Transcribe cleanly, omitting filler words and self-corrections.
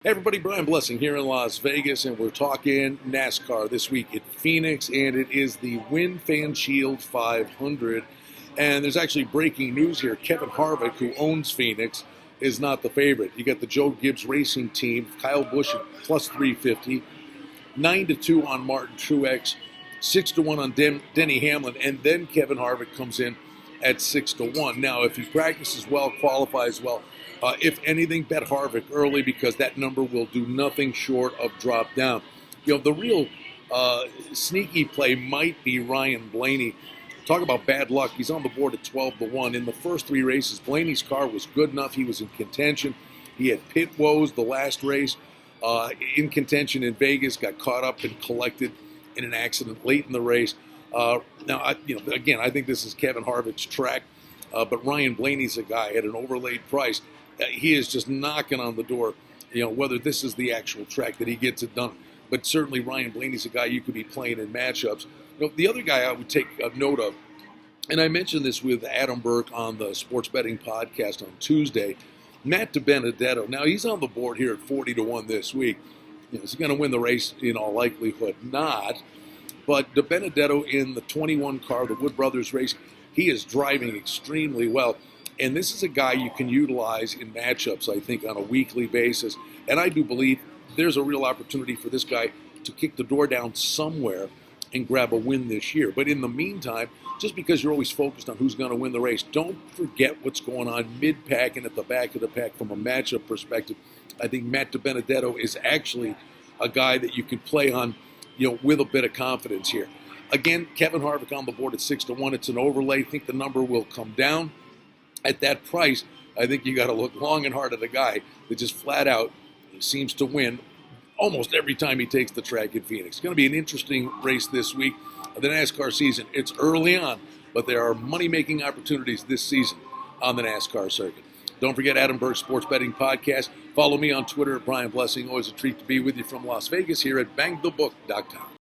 Hey everybody, Brian Blessing here in Las Vegas, and we're talking NASCAR this week at Phoenix, and it is the FanShield 500. And there's actually breaking news here. Kevin Harvick, who owns Phoenix, is not the favorite. You got the Joe Gibbs Racing Team, Kyle Busch at plus 350, 9-2 on Martin Truex, 6-1 on Denny Hamlin, and then Kevin Harvick comes in at 6-1. Now, if he practices well, qualifies well, if anything, bet Harvick early because that number will do nothing short of drop down. You know, the real sneaky play might be Ryan Blaney. Talk about bad luck. He's on the board at 12-1. In the first three races, Blaney's car was good enough. He was in contention. He had pit woes the last race. In contention in Vegas, got caught up and collected in an accident late in the race. Again, I think this is Kevin Harvick's track, but Ryan Blaney's a guy at an overlaid price. He is just knocking on the door, whether this is the actual track that he gets it done. But certainly Ryan Blaney's a guy you could be playing in matchups. The other guy I would take a note of, and I mentioned this with Adam Burke on the Sports Betting Podcast on Tuesday, Matt DiBenedetto. Now, he's on the board here at 40-1 this week. Is he going to win the race? In all likelihood, not. But DiBenedetto in the 21 car, the Wood Brothers race, he is driving extremely well. And this is a guy you can utilize in matchups, I think, on a weekly basis. And I do believe there's a real opportunity for this guy to kick the door down somewhere and grab a win this year. But in the meantime, just because you're always focused on who's going to win the race, don't forget what's going on mid-pack and at the back of the pack from a matchup perspective. I think Matt DiBenedetto is actually a guy that you can play on, with a bit of confidence here. Again, Kevin Harvick on the board at 6-1. It's an overlay. I think the number will come down. At that price, I think you got to look long and hard at a guy that just flat out seems to win almost every time he takes the track in Phoenix. It's going to be an interesting race this week. The NASCAR season, it's early on, but there are money-making opportunities this season on the NASCAR circuit. Don't forget Adam Burke's Sports Betting Podcast. Follow me on Twitter at Brian Blessing. Always a treat to be with you from Las Vegas here at bangthebook.com.